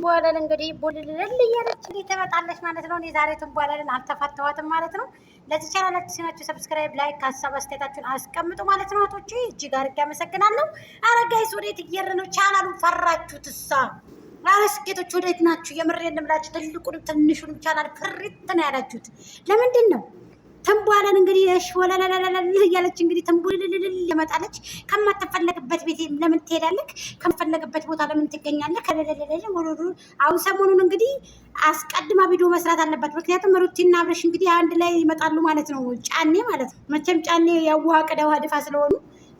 ትንቧለን እንግዲህ ቦልልል እያለች ትመጣለች ማለት ነው። እኔ ዛሬ ትንቧለን አልተፋተዋትም ማለት ነው። ለዚህ ቻናል አዲስ ናችሁ ሰብስክራይብ፣ ላይክ፣ ሀሳብ አስተያየታችሁን አስቀምጡ ማለት ነው። እህቶቼ እጅግ አድርጌ አመሰግናለሁ። ኧረ ጋይስ ወዴት እየሄድን ነው? ቻናሉን ፈራችሁትሳ? ኧረ ስኬቶች ወዴት ናችሁ? የምሬን እንምላችሁ ትልቁንም ትንሹንም ቻናል ፍሪት ነው ያላችሁት። ለምንድን ነው? ትንቧለን እንግዲህ እሺ ወለለለለለ እያለች እንግዲህ ትንቡልልልል ይመጣለች። ከማትፈለግበት ቤት ለምን ትሄዳለህ? ከማትፈለግበት ቦታ ለምን ትገኛለህ? ከለለለለ ወለሉ አሁን ሰሞኑን እንግዲህ አስቀድማ ቪዲዮ መስራት አለባት። ምክንያቱም ሩቲና አብረሽ እንግዲህ አንድ ላይ ይመጣሉ ማለት ነው። ጫኔ ማለት ነው። መቼም ጫኔ ያዋቀደ ውሃ ድፋ ስለሆኑ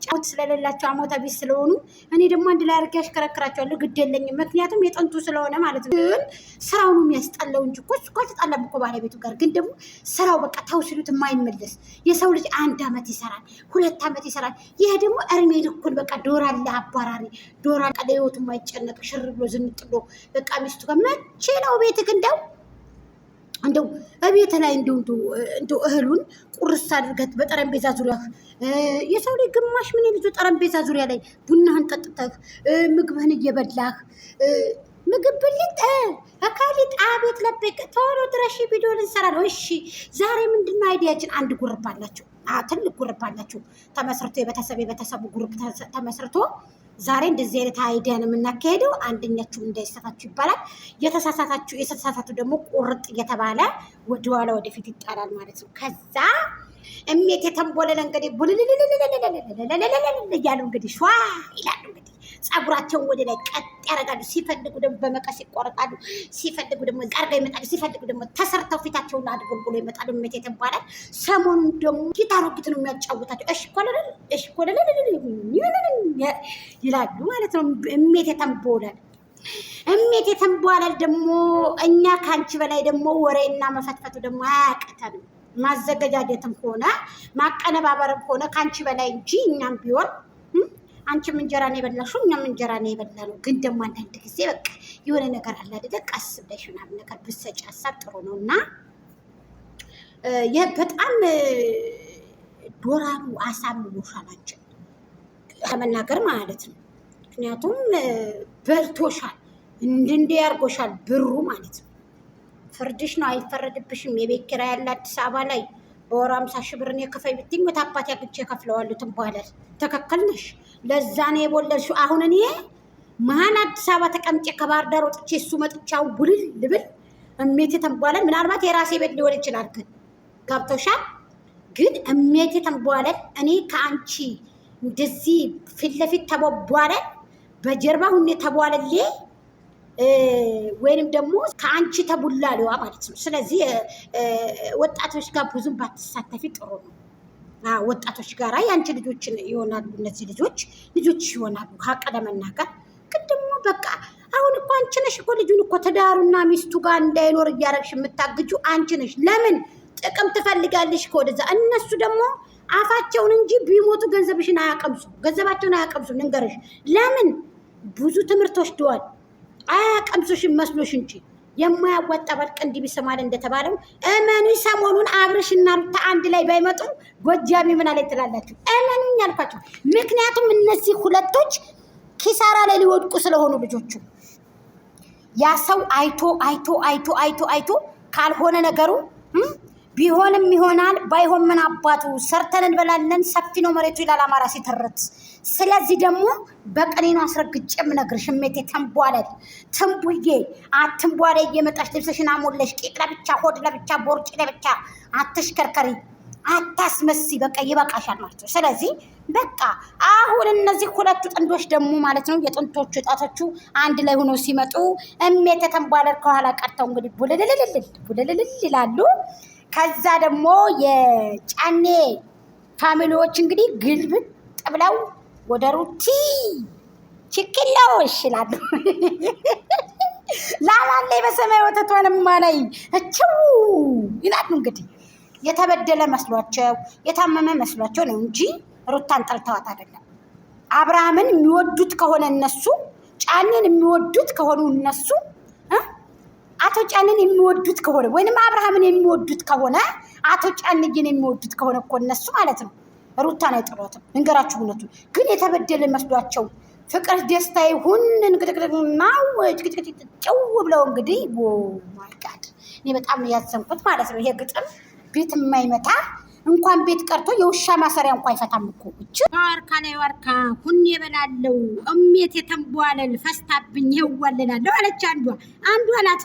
ጫውት ስለሌላቸው አሞታ ቢስ ስለሆኑ እኔ ደግሞ አንድ ላይ አድርጌ አሽከረክራቸዋለሁ። ግድ የለኝም። ምክንያቱም የጥንቱ ስለሆነ ማለት ነው። ግን ስራው ነው የሚያስጠላው እንጂ እኮ ተጣላም እኮ ባለቤቱ ጋር። ግን ደግሞ ስራው በቃ ተውስሉት የማይመለስ የሰው ልጅ 1 ዓመት ይሰራል፣ 2 ዓመት ይሰራል። ይሄ ደግሞ እርሜ ልኩን በቃ ዶራል አባራሪ ዶራል ቀለዮቱ የማይጨነቅ ሽር ብሎ ዝንጥሎ በቃ ሚስቱ ጋር መቼ ነው ቤትክ እንደው እቤት ላይ እንደው እህሉን ቁርስ አድርገት በጠረጴዛ ዙሪያ የሰው ላይ ግማሽ ምን ይልዙ ጠረጴዛ ዙሪያ ላይ ቡናህን ጠጥተህ ምግብህን እየበላህ ምግብ ብልጥ አካሊት አቤት ለበቅ ቶሎ ድረሽ ቪዲዮ ልንሰራ ነው። እሺ ዛሬ ምንድነው አይዲያችን? አንድ ጉርብ አላችሁ፣ ትልቅ ጉርብ አላችሁ ተመስርቶ የቤተሰቡ ጉርብ ተመስርቶ ዛሬ እንደዚህ አይነት አይዲያ ነው የምናካሄደው። አንደኛችሁ እንዳይሰፋችሁ ይባላል። የተሳሳቱ ደግሞ ቁርጥ እየተባለ ወደኋላ ወደፊት ይጣላል ማለት ነው። ከዛ እሜት የተንቦለለ እንግዲህ ቡልልልልልልልልልልልልልል እያሉ እንግዲህ ሸዋ ይላሉ። እንግዲህ ፀጉራቸውን ወደ ላይ ቀጥ ያደርጋሉ። ሲፈልጉ ደግሞ በመቀስ ይቆረጣሉ። ሲፈልጉ ደግሞ ቃርጋ ይመጣሉ። ሲፈልጉ ደግሞ ተሰርተው ፊታቸውን አድርጎልጎሎ ይመጣሉ። እሜት የተንቧለ ሰሞኑን ደግሞ ጊታሩ ነው የሚያጫውታቸው። እሺ ኮለለ ይላሉ ማለት ነው። እሜት የተንቧለ ደግሞ እኛ ካንቺ በላይ ደግሞ ወሬና መፈትፈቱ ደግሞ አያቅተንም። ማዘገጃጀትም ሆነ ማቀነባበርም ሆነ ካንቺ በላይ እንጂ እኛም ቢሆን አንቺም እንጀራ ነው የበላሽው፣ እኛም እንጀራ ነው የበላነው። ግን ደግሞ አንዳንድ ጊዜ በቃ የሆነ ነገር አለ አይደል? ቀስ ብለሽ ምናምን ነገር ብትሰጪ ሀሳብ ጥሩ ነው። እና በጣም ዶራሉ አሳምኖሻል አንቺን ከመናገር ማለት ነው። ምክንያቱም በልቶሻል፣ እንድንዴ ያርጎሻል ብሩ ማለት ነው። ፍርድሽ ነው፣ አይፈረድብሽም። የቤት ኪራይ ያለ አዲስ አበባ ላይ በወር 50 ሺህ ብር ነው የከፈይ ብትኝ ወታባት ያግቼ ከፍለዋለሁ ትባላል። ትክክል ነሽ። ለዛ ነው የቦለልሽው። አሁን እኔ ማን አዲስ አበባ ተቀምጬ ከባህር ዳር ወጥቼ እሱ መጥቻው ቡልል ልብል እሜት ተንቧለን። ምናልባት የራሴ ቤት ሊሆን ይችላል። ግን ገብቶሻል። ግን እሜት ተንቧለን እኔ ከአንቺ እንደዚህ ፊት ለፊት ተቦቧለን በጀርባ ሁኔ ተቧለሌ ወይንም ደግሞ ከአንቺ ተቡላሊዋ ማለት ነው። ስለዚህ ወጣቶች ጋር ብዙም ባትሳተፊ ጥሩ ነው። ወጣቶች ጋር የአንቺ ልጆች ይሆናሉ። እነዚህ ልጆች ይሆናሉ። ሀቅ ለመናገር ግን ደግሞ በቃ አሁን እኮ አንቺ ነሽ እኮ ልጁን እኮ ትዳሩና ሚስቱ ጋር እንዳይኖር እያደረግሽ የምታግጁ አንቺ ነሽ። ለምን ጥቅም ትፈልጋለሽ ከወደዛ። እነሱ ደግሞ አፋቸውን እንጂ ቢሞቱ ገንዘባቸውን አያቀምሱ። ንገርሽ ለምን ብዙ ትምህርት ወስደዋል። አያቀምሱሽም መስሎሽ እንጂ የማያዋጣ ባልቅ እንዲህ ቢሰማል እንደተባለው እመኑ። ሰሞኑን አብርሽና ሩታ አንድ ላይ ባይመጡ ጎጃሚ ምን አለ ትላላችሁ? እመኑኝ ያልኳቸው። ምክንያቱም እነዚህ ሁለቶች ኪሳራ ላይ ሊወድቁ ስለሆኑ ልጆቹ ያ ሰው አይቶ ካልሆነ ነገሩ ቢሆንም ይሆናል፣ ባይሆን ምን አባቱ ሰርተን እንበላለን። ሰፊ ነው መሬቱ ይላል አማራ ሲተረት። ስለዚህ ደግሞ በቀኔኑ አስረግጬ የምነግርሽ እሜቴ ተንቧለል ትንቡዬ አትንቧለ እየመጣሽ ልብስሽን አሞለሽ ቂጥ ለብቻ ሆድ ለብቻ ቦርጭ ለብቻ አትሽከርከሪ፣ አታስመሲ። በቃ ይበቃሻል ማለት ነው። ስለዚህ በቃ አሁን እነዚህ ሁለቱ ጥንዶች ደግሞ ማለት ነው የጥንቶቹ ጣቶቹ አንድ ላይ ሆኖ ሲመጡ እሜቴ ተንቧለል ከኋላ ቀርተው እንግዲህ ቡልልልል ይላሉ። ከዛ ደግሞ የጫኔ ፋሚሊዎች እንግዲህ ግልብጥ ብለው ወደ ሩቲ ችክላዎች ይላሉ። ላማን ላይ በሰማይ ወተቷንማ ላይ እችው ይላሉ። እንግዲህ የተበደለ መስሏቸው የታመመ መስሏቸው ነው እንጂ ሩታን ጠልተዋት አይደለም። አብርሃምን የሚወዱት ከሆነ እነሱ ጫኔን የሚወዱት ከሆኑ እነሱ አቶ ጫንን የሚወዱት ከሆነ ወይንም አብርሃምን የሚወዱት ከሆነ አቶ ጫንዬን የሚወዱት ከሆነ እኮ እነሱ ማለት ነው ሩታን አይጥሏትም። እንገራችሁ እውነቱን። ግን የተበደለ መስሏቸው ፍቅር ደስታ ይሁን እንግዲህ ጭው ብለው እንግዲህ ማይ ጋድ እኔ በጣም ያዘንኩት ማለት ነው። ይሄ ግጥም ቤት የማይመታ እንኳን ቤት ቀርቶ የውሻ ማሰሪያ እንኳን አይፈታም እኮ እቺ ዋርካ ላይ ዋርካ ሁን የበላለው እሜት የተንቧለል ፈስታብኝ ይዋለላለሁ አለች አንዷ ናት።